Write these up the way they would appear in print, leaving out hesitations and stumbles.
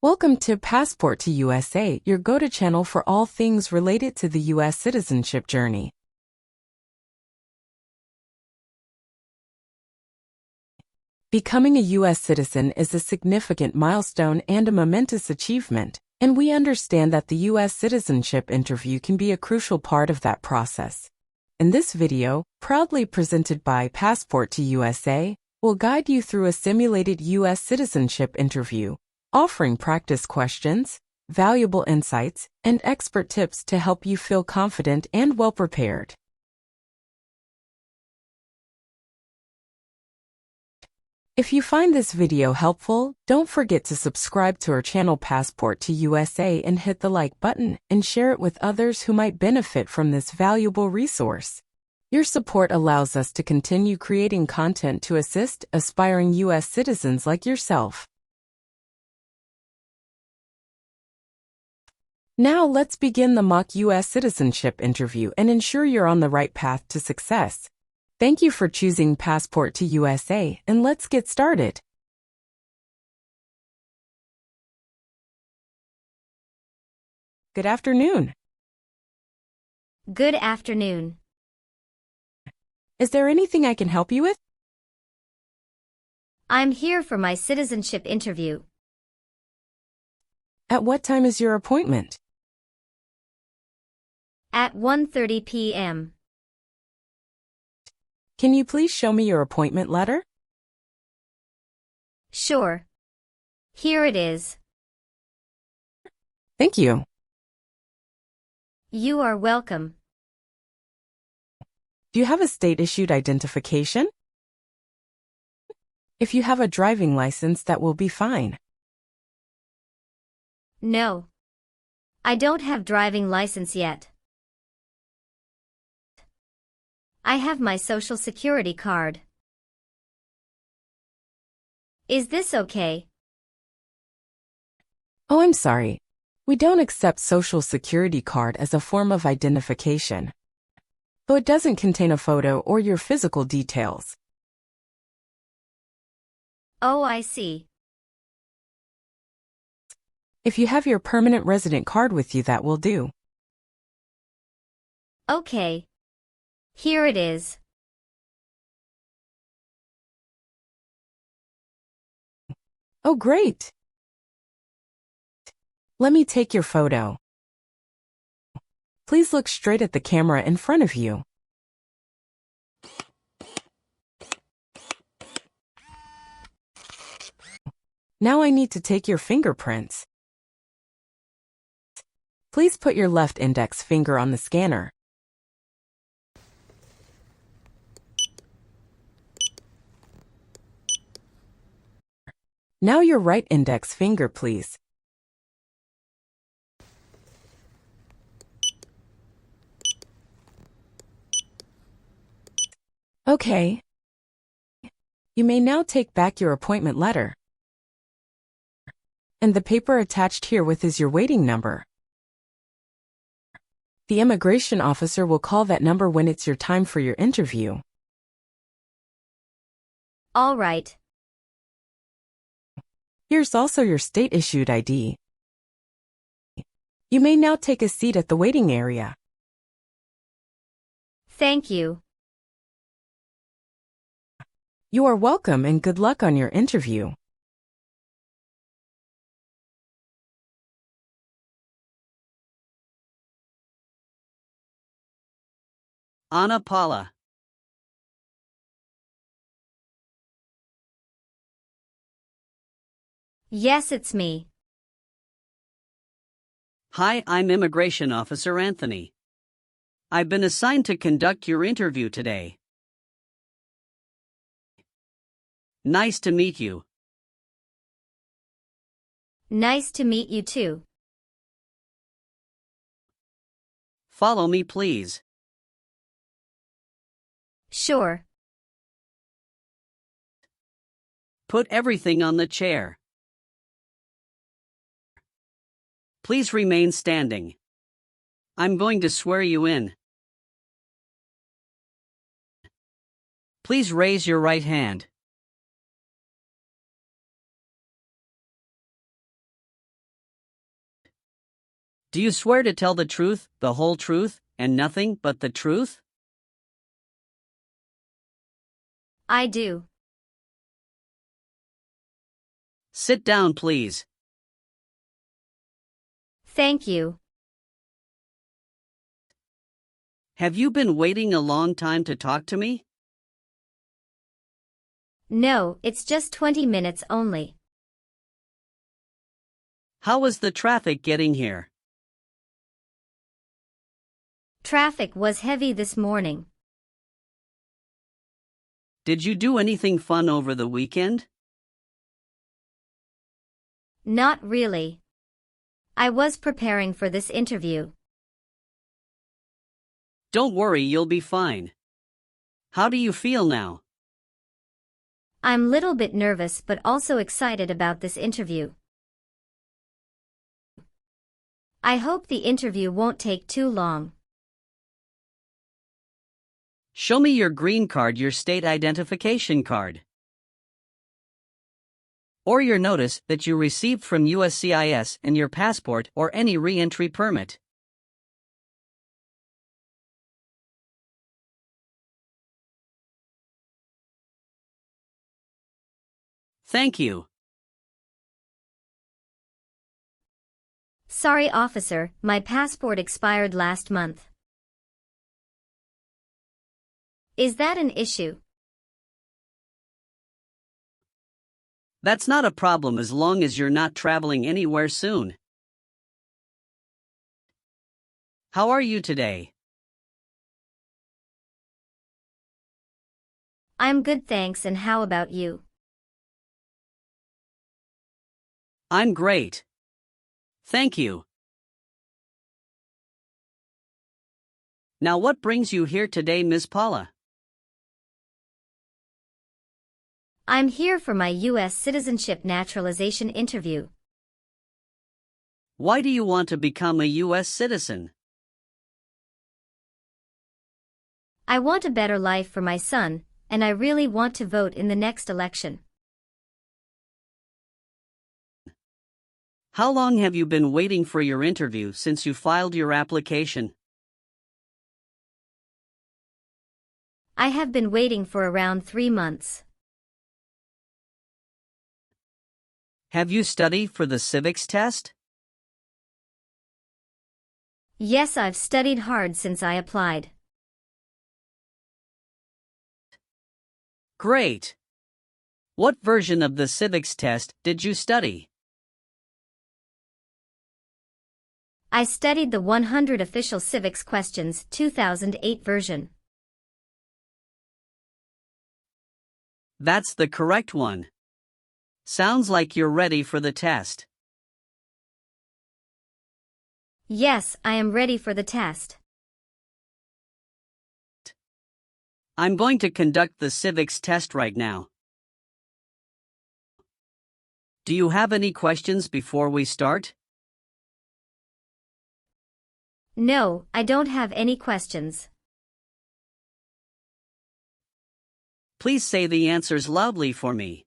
Welcome to Passport to USA, your go-to channel for all things related to the US citizenship journey. Becoming a US citizen is a significant milestone and a momentous achievement, and we understand that the US Citizenship Interview can be a crucial part of that process. In this video, proudly presented by Passport to USA, we'll guide you through a simulated US Citizenship Interview, offering practice questions, valuable insights, and expert tips to help you feel confident and well-prepared. If you find this video helpful, don't forget to subscribe to our channel Passport to USA and hit the like button and share it with others who might benefit from this valuable resource. Your support allows us to continue creating content to assist aspiring US citizens like yourself. Now let's begin the mock US Citizenship Interview and ensure you're on the right path to success. Thank you for choosing Passport to USA, and let's get started. Good afternoon. Good afternoon. Is there anything I can help you with? I'm here for my citizenship interview. At what time is your appointment? At 1:30 p.m. Can you please show me your appointment letter? Sure. Here it is. Thank you. You are welcome. Do you have a state-issued identification? If you have a driving license, that will be fine. No. I don't have driving license yet. I have my social security card. Is this okay? Oh, I'm sorry. We don't accept social security card as a form of identification, though it doesn't contain a photo or your physical details. Oh, I see. If you have your permanent resident card with you, that will do. Okay. Here it is. Oh, great. Let me take your photo. Please look straight at the camera in front of you. Now I need to take your fingerprints. Please put your left index finger on the scanner. Now your right index finger, please. Okay. You may now take back your appointment letter. And the paper attached herewith is your waiting number. The immigration officer will call that number when it's your time for your interview. All right. Here's also your state-issued ID. You may now take a seat at the waiting area. Thank you. You are welcome and good luck on your interview. Ana Paula. Yes, it's me. Hi, I'm Immigration Officer Anthony. I've been assigned to conduct your interview today. Nice to meet you. Nice to meet you too. Follow me, please. Sure. Put everything on the chair. Please remain standing. I'm going to swear you in. Please raise your right hand. Do you swear to tell the truth, the whole truth, and nothing but the truth? I do. Sit down, please. Thank you. Have you been waiting a long time to talk to me? No, it's just 20 minutes only. How was the traffic getting here? Traffic was heavy this morning. Did you do anything fun over the weekend? Not really. I was preparing for this interview. Don't worry, you'll be fine. How do you feel now? I'm little bit nervous but also excited about this interview. I hope the interview won't take too long. Show me your green card, your state identification card. Or your notice that you received from USCIS and your passport or any re-entry permit. Thank you. Sorry, officer, my passport expired last month. Is that an issue? That's not a problem as long as you're not traveling anywhere soon. How are you today? I'm good, thanks, and how about you? I'm great. Thank you. Now what brings you here today, Miss Paula? I'm here for my US Citizenship Naturalization interview. Why do you want to become a US citizen? I want a better life for my son, and I really want to vote in the next election. How long have you been waiting for your interview since you filed your application? I have been waiting for around 3 months. Have you studied for the civics test? Yes, I've studied hard since I applied. Great. What version of the civics test did you study? I studied the 100 Official Civics Questions 2008 version. That's the correct one. Sounds like you're ready for the test. Yes, I am ready for the test. I'm going to conduct the civics test right now. Do you have any questions before we start? No, I don't have any questions. Please say the answers loudly for me.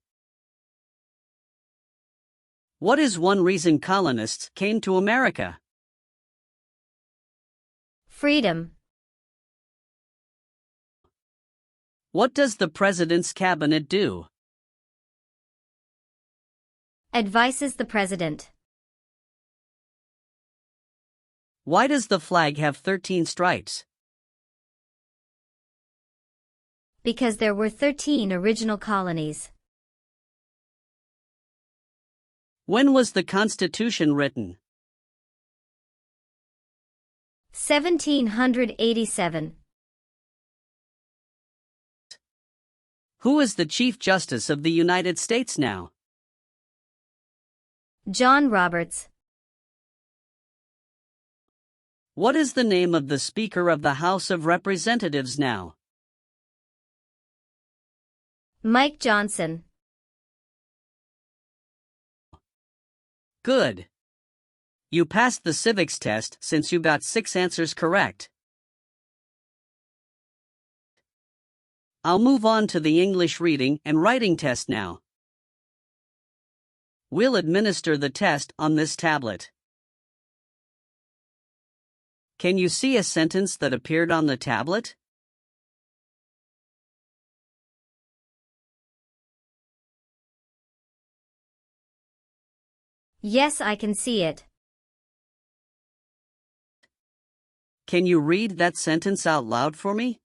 What is one reason colonists came to America? Freedom. What does the President's cabinet do? Advises the president. Why does the flag have 13 stripes? Because there were 13 original colonies. When was the Constitution written? 1787. Who is the Chief Justice of the United States now? John Roberts. What is the name of the Speaker of the House of Representatives now? Mike Johnson. Good. You passed the civics test since you got 6 answers correct. I'll move on to the English reading and writing test now. We'll administer the test on this tablet. Can you see a sentence that appeared on the tablet? Yes, I can see it. Can you read that sentence out loud for me?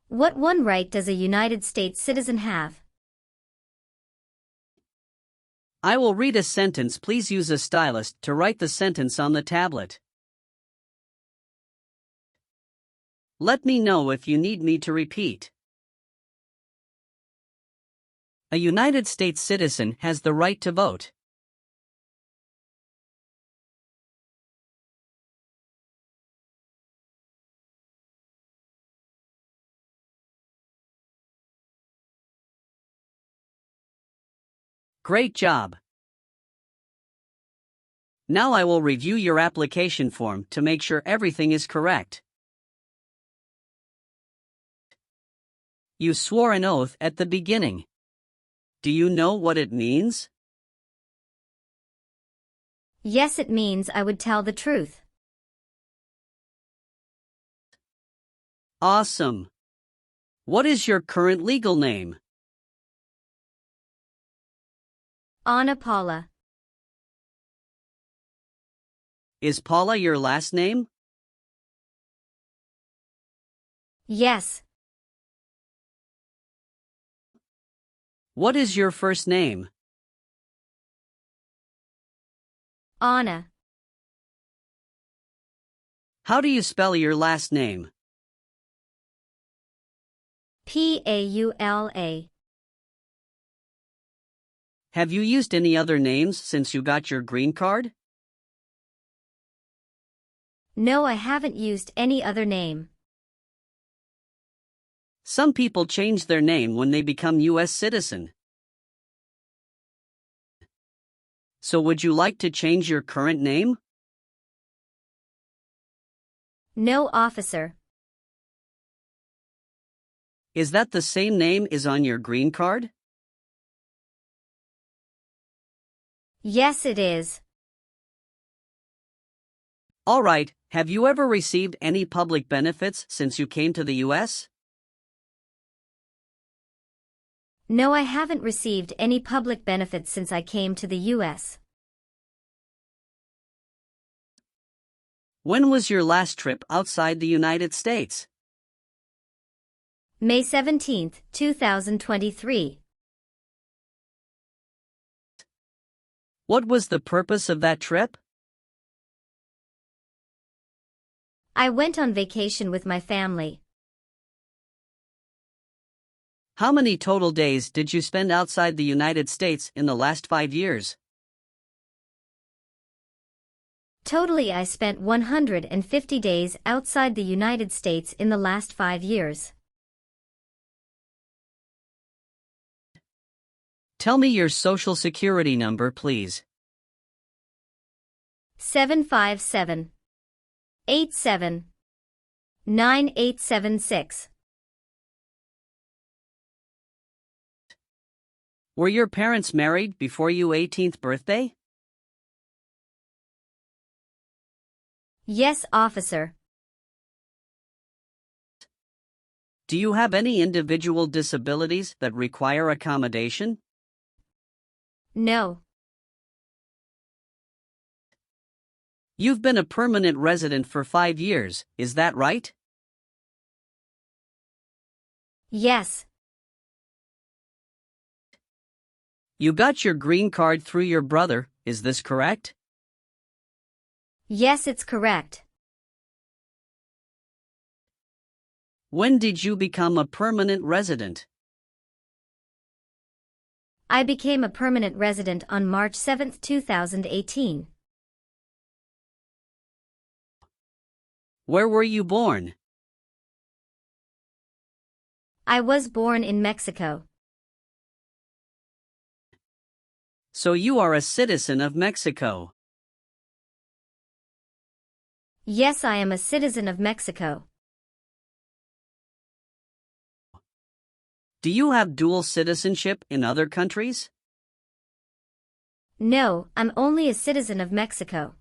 What one right does a United States citizen have? I will read a sentence. Please use a stylus to write the sentence on the tablet. Let me know if you need me to repeat. A United States citizen has the right to vote. Great job! Now I will review your application form to make sure everything is correct. You swore an oath at the beginning. Do you know what it means? Yes, it means I would tell the truth. Awesome! What is your current legal name? Anna Paula. Is Paula your last name? Yes. What is your first name? Anna. How do you spell your last name? Paula. Have you used any other names since you got your green card? No, I haven't used any other name. Some people change their name when they become US citizen. So would you like to change your current name? No, officer. Is that the same name as on your green card? Yes, it is. All right, have you ever received any public benefits since you came to the US? No, I haven't received any public benefits since I came to the US. When was your last trip outside the United States? May 17, 2023. What was the purpose of that trip? I went on vacation with my family. How many total days did you spend outside the United States in the last 5 years? Totally, I spent 150 days outside the United States in the last 5 years. Tell me your social security number, please. 757-87-9876. Were your parents married before your 18th birthday? Yes, officer. Do you have any individual disabilities that require accommodation? No. You've been a permanent resident for 5 years, is that right? Yes. You got your green card through your brother, is this correct? Yes, it's correct. When did you become a permanent resident? I became a permanent resident on March 7, 2018. Where were you born? I was born in Mexico. So you are a citizen of Mexico. Yes, I am a citizen of Mexico. Do you have dual citizenship in other countries? No, I'm only a citizen of Mexico.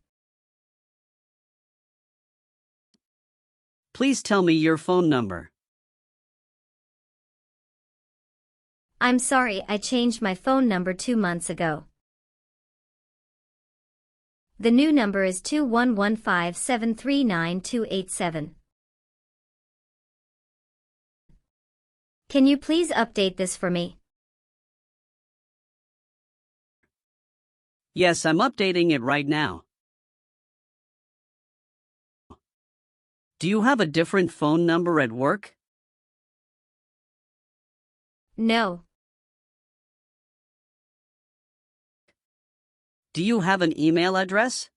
Please tell me your phone number. I'm sorry, I changed my phone number 2 months ago. The new number is 2115739287. Can you please update this for me? Yes, I'm updating it right now. Do you have a different phone number at work? No. Do you have an email address?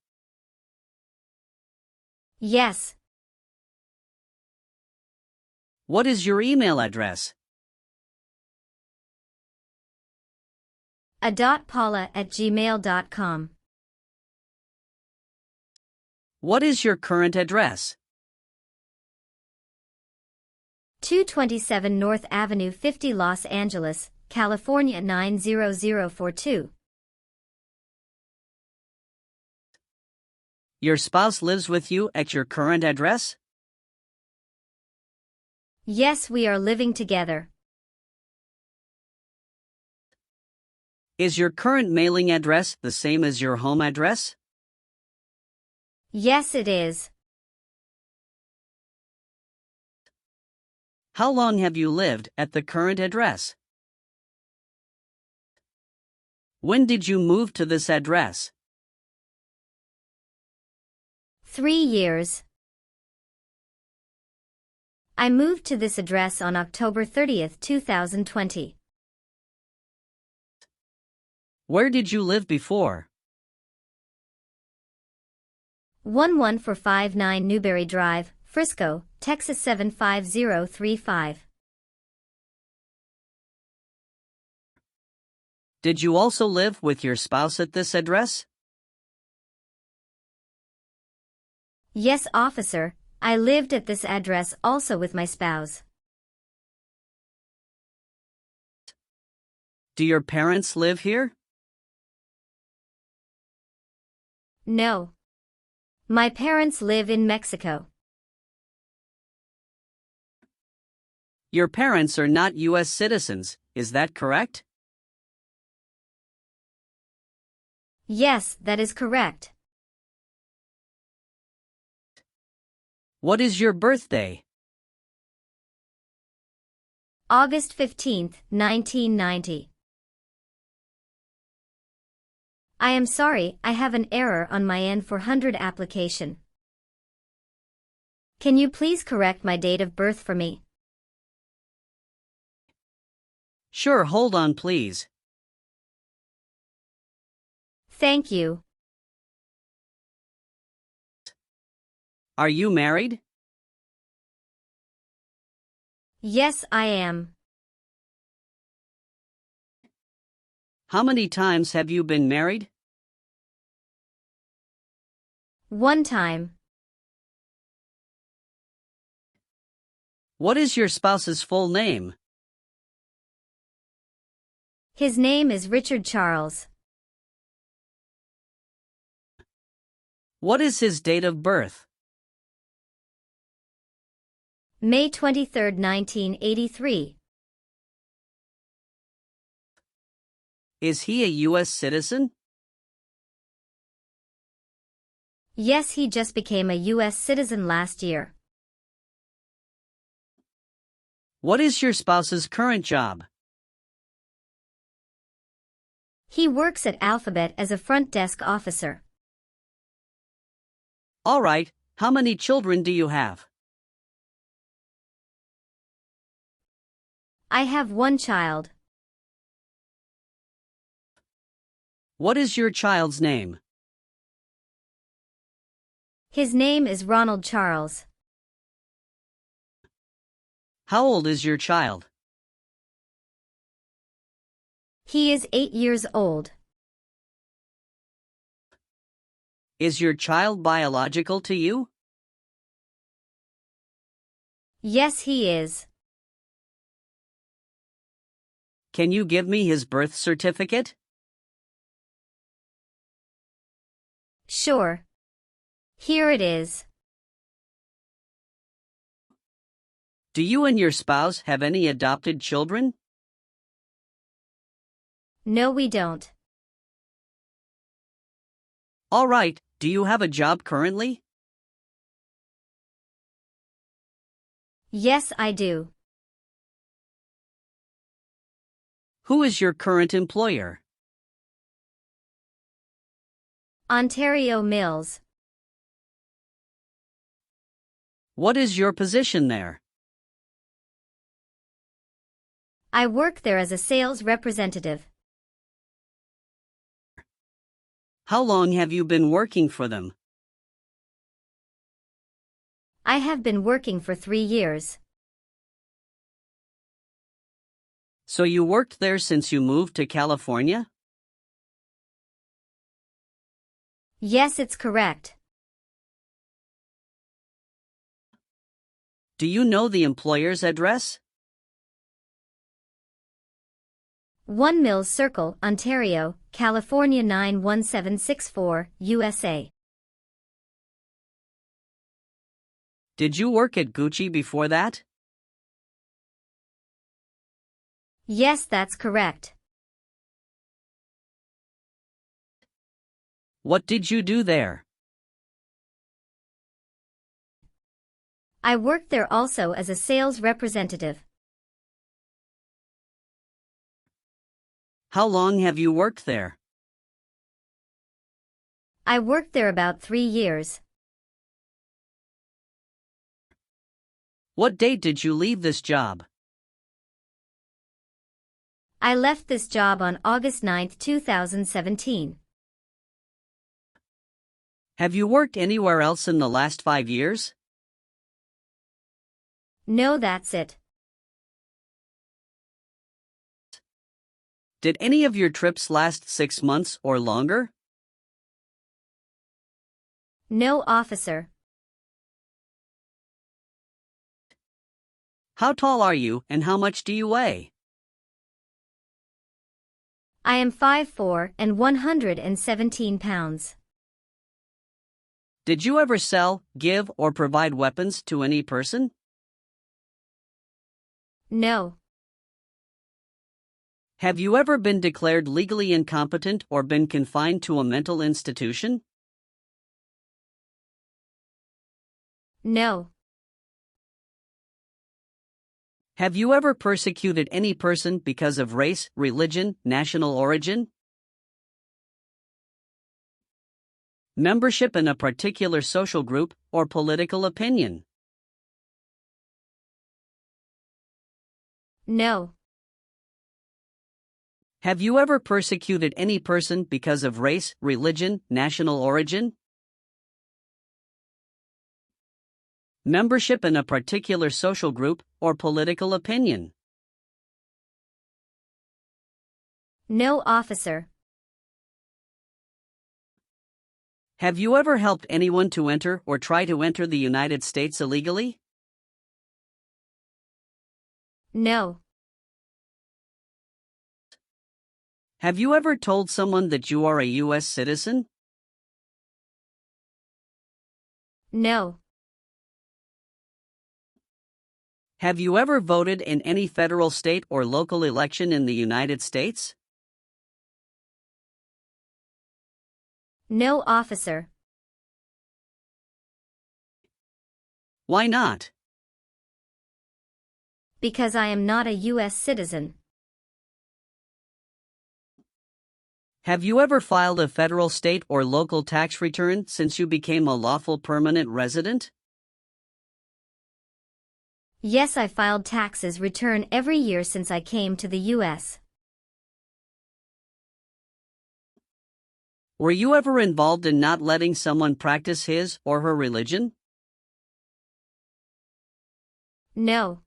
Yes. What is your email address? a.paula@gmail.com. What is your current address? 227 North Avenue 50 Los Angeles, California 90042. Your spouse lives with you at your current address? Yes, we are living together. Is your current mailing address the same as your home address? Yes, it is. How long have you lived at the current address? When did you move to this address? 3 years. I moved to this address on October 30th, 2020. Where did you live before? 11459 Newberry Drive, Frisco, Texas 75035. Did you also live with your spouse at this address? Yes, officer, I lived at this address also with my spouse. Do your parents live here? No. My parents live in Mexico. Your parents are not US citizens, is that correct? Yes, that is correct. What is your birthday? August 15th, 1990. I am sorry, I have an error on my N400 application. Can you please correct my date of birth for me? Sure, hold on please. Thank you. Are you married? Yes, I am. How many times have you been married? 1 time. What is your spouse's full name? His name is Richard Charles. What is his date of birth? May 23, 1983. Is he a US citizen? Yes, he just became a US citizen last year. What is your spouse's current job? He works at Alphabet as a front desk officer. All right, how many children do you have? I have 1 child. What is your child's name? His name is Ronald Charles. How old is your child? He is 8 years old. Is your child biological to you? Yes, he is. Can you give me his birth certificate? Sure. Here it is. Do you and your spouse have any adopted children? No, we don't. All right, do you have a job currently? Yes, I do. Who is your current employer? Ontario Mills. What is your position there? I work there as a sales representative. How long have you been working for them? I have been working for 3 years. So you worked there since you moved to California? Yes, it's correct. Do you know the employer's address? 1 Mills Circle, Ontario, California 91764, USA. Did you work at Gucci before that? Yes, that's correct. What did you do there? I worked there also as a sales representative. How long have you worked there? I worked there about 3 years. What date did you leave this job? I left this job on August 9, 2017. Have you worked anywhere else in the last 5 years? No, that's it. Did any of your trips last 6 months or longer? No, officer. How tall are you and how much do you weigh? I am 5'4" and 117 pounds. Did you ever sell, give, or provide weapons to any person? No. Have you ever been declared legally incompetent or been confined to a mental institution? No. Have you ever persecuted any person because of race, religion, national origin? Membership in a particular social group or political opinion? No. Have you ever persecuted any person because of race, religion, national origin? Membership in a particular social group or political opinion? No, officer. Have you ever helped anyone to enter or try to enter the United States illegally? No. Have you ever told someone that you are a US citizen? No. Have you ever voted in any federal, state, or local election in the United States? No, officer. Why not? Because I am not a US citizen. Have you ever filed a federal, state, or local tax return since you became a lawful permanent resident? Yes, I filed taxes return every year since I came to the US. Were you ever involved in not letting someone practice his or her religion? No.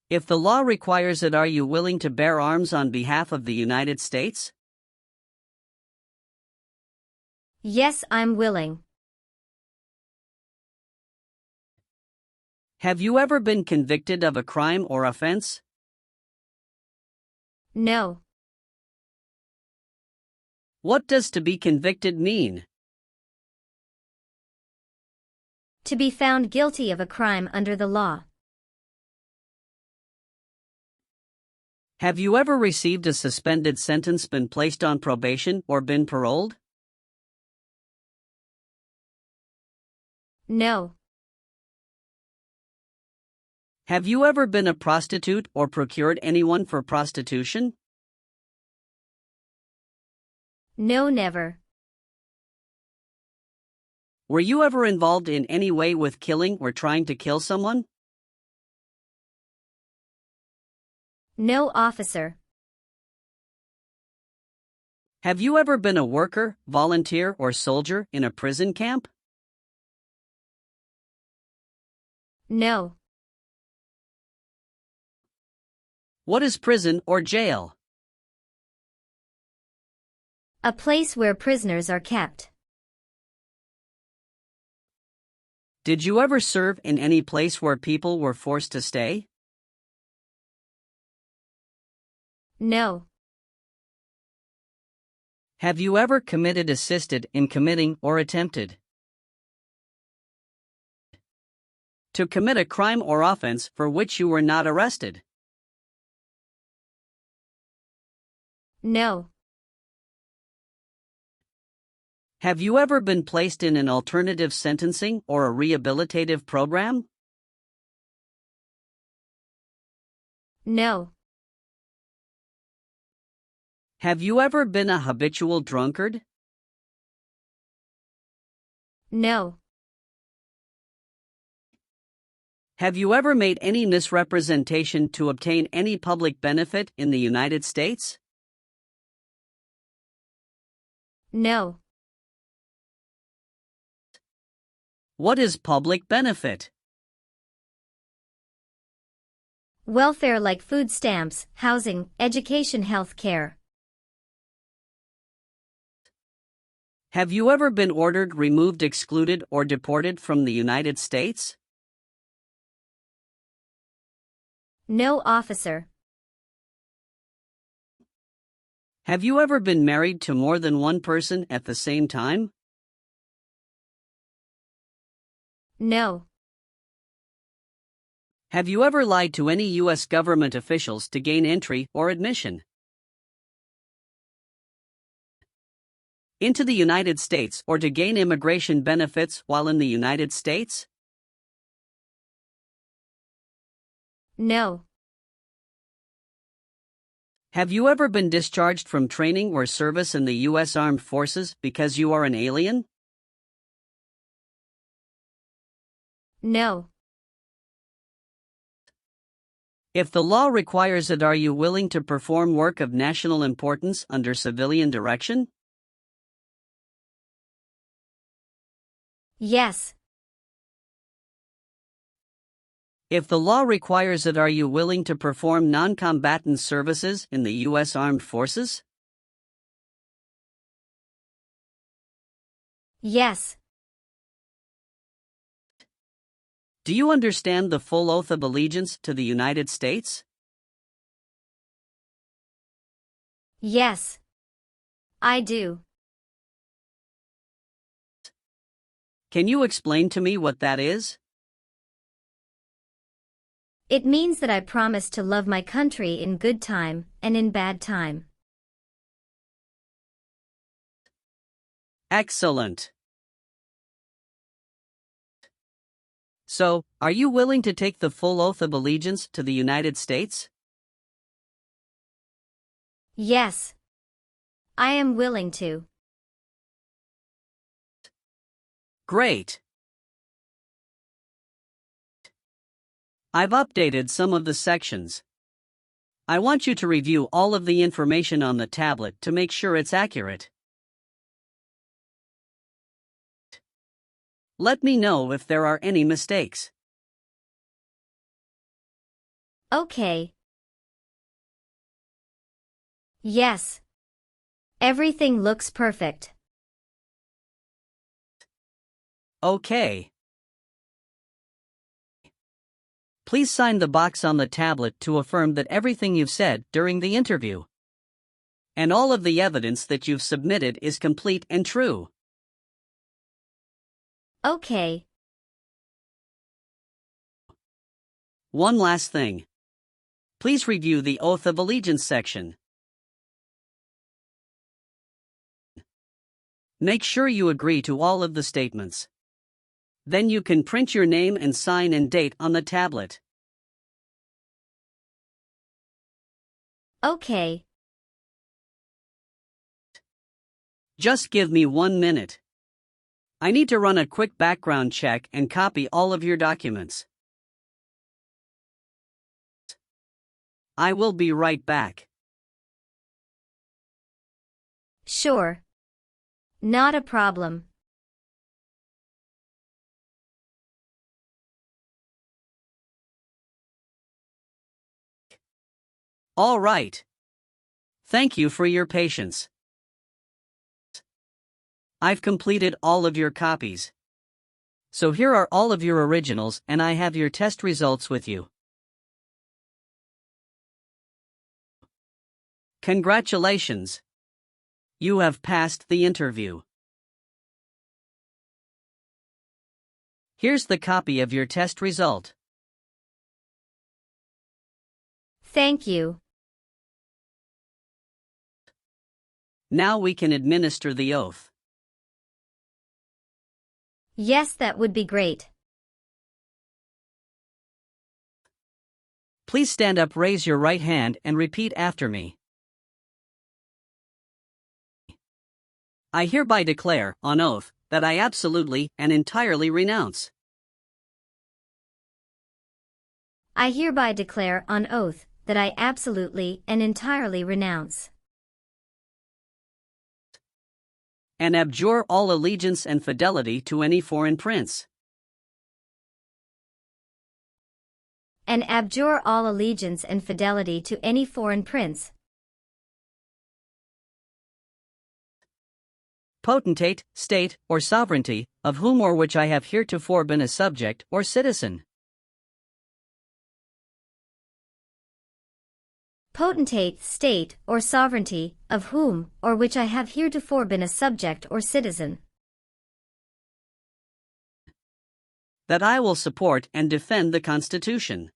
If the law requires it, are you willing to bear arms on behalf of the United States? Yes, I'm willing. Have you ever been convicted of a crime or offense? No. What does to be convicted mean? To be found guilty of a crime under the law. Have you ever received a suspended sentence, been placed on probation, or been paroled? No. Have you ever been a prostitute or procured anyone for prostitution? No, never. Were you ever involved in any way with killing or trying to kill someone? No, officer. Have you ever been a worker, volunteer, or soldier in a prison camp? No. What is prison or jail? A place where prisoners are kept. Did you ever serve in any place where people were forced to stay? No. Have you ever committed, assisted in committing, or attempted to commit a crime or offense for which you were not arrested? No. Have you ever been placed in an alternative sentencing or a rehabilitative program? No. Have you ever been a habitual drunkard? No. Have you ever made any misrepresentation to obtain any public benefit in the United States? No. What is public benefit? Welfare like food stamps, housing, education, health care. Have you ever been ordered, removed, excluded, or deported from the United States? No, officer. Have you ever been married to more than one person at the same time? No. Have you ever lied to any U.S. government officials to gain entry or admission into the United States or to gain immigration benefits while in the United States? No. Have you ever been discharged from training or service in the U.S. Armed Forces because you are an alien? No. If the law requires it, are you willing to perform work of national importance under civilian direction? Yes. If the law requires it, are you willing to perform non-combatant services in the U.S. Armed Forces? Yes. Do you understand the full oath of allegiance to the United States? Yes. I do. Can you explain to me what that is? It means that I promise to love my country in good time and in bad time. Excellent. So, are you willing to take the full oath of allegiance to the United States? Yes. I am willing to. Great. I've updated some of the sections. I want you to review all of the information on the tablet to make sure it's accurate. Let me know if there are any mistakes. Okay. Yes. Everything looks perfect. Okay. Please sign the box on the tablet to affirm that everything you've said during the interview and all of the evidence that you've submitted is complete and true. Okay. One last thing. Please review the Oath of Allegiance section. Make sure you agree to all of the statements. Then you can print your name and sign and date on the tablet. Okay. Just give me 1 minute. I need to run a quick background check and copy all of your documents. I will be right back. Sure. Not a problem. All right. Thank you for your patience. I've completed all of your copies. So here are all of your originals, and I have your test results with you. Congratulations! You have passed the interview. Here's the copy of your test result. Thank you. Now we can administer the oath. Yes, that would be great. Please stand up, raise your right hand, and repeat after me. I hereby declare, on oath, that I absolutely and entirely renounce. I hereby declare on oath that I absolutely and entirely renounce and abjure all allegiance and fidelity to any foreign prince. and abjure all allegiance and fidelity to any foreign prince, potentate, state, or sovereignty, of whom or which I have heretofore been a subject or citizen. potentate, state, or sovereignty, of whom or which I have heretofore been a subject or citizen, That I will support and defend the Constitution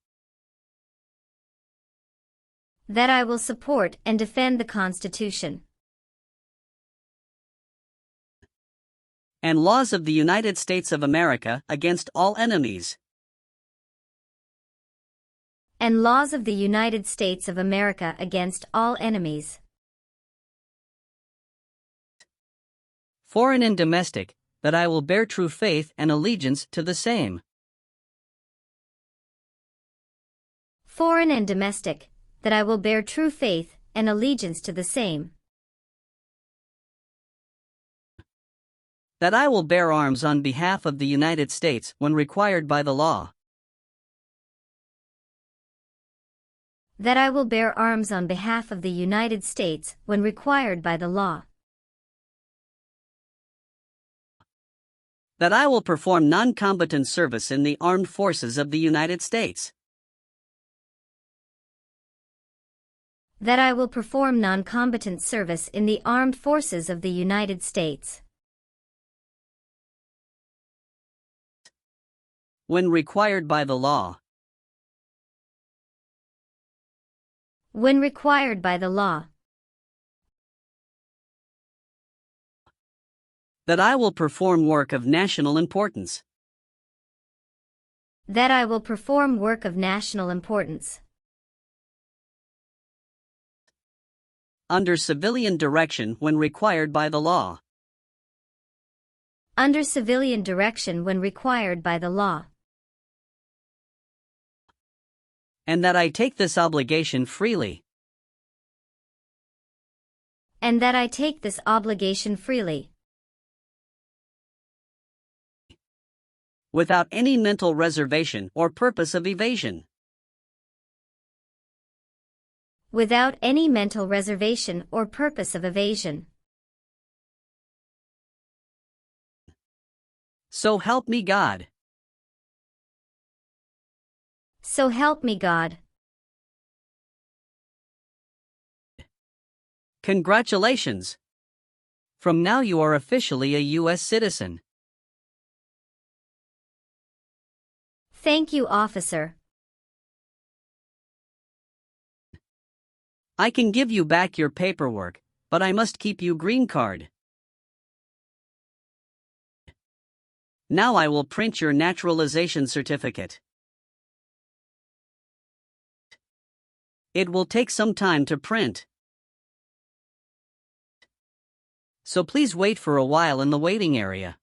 that I will support and defend the Constitution and laws of the United States of America against all enemies, and laws of the United States of America against all enemies, foreign and domestic, that I will bear true faith and allegiance to the same, foreign and domestic, that I will bear true faith and allegiance to the same, that I will bear arms on behalf of the United States when required by the law, that I will bear arms on behalf of the United States when required by the law, that I will perform non-combatant service in the armed forces of the United States, that I will perform non-combatant service in the armed forces of the United States, when required by the law, when required by the law, that I will perform work of national importance, that I will perform work of national importance, under civilian direction when required by the law, under civilian direction when required by the law, and that I take this obligation freely, and that I take this obligation freely, without any mental reservation or purpose of evasion, without any mental reservation or purpose of evasion. So help me God. So help me God. Congratulations! From now you are officially a US citizen. Thank you, officer. I can give you back your paperwork, but I must keep you green card. Now I will print your naturalization certificate. It will take some time to print, so please wait for a while in the waiting area.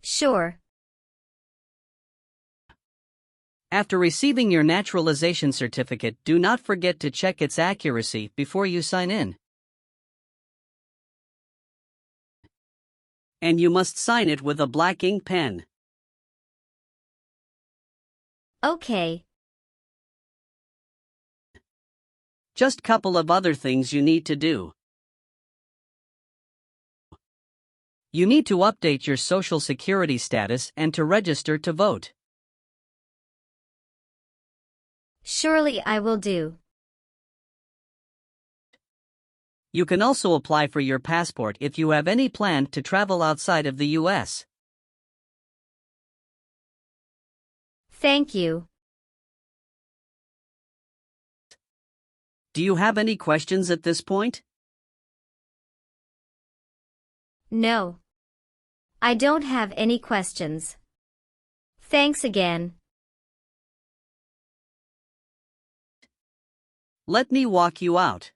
Sure. After receiving your naturalization certificate, do not forget to check its accuracy before you sign in. And you must sign it with a black ink pen. Okay. Just couple of other things you need to do. You need to update your Social Security status and to register to vote. Surely I will do. You can also apply for your passport if you have any plan to travel outside of the US. Thank you. Do you have any questions at this point? No. I don't have any questions. Thanks again. Let me walk you out.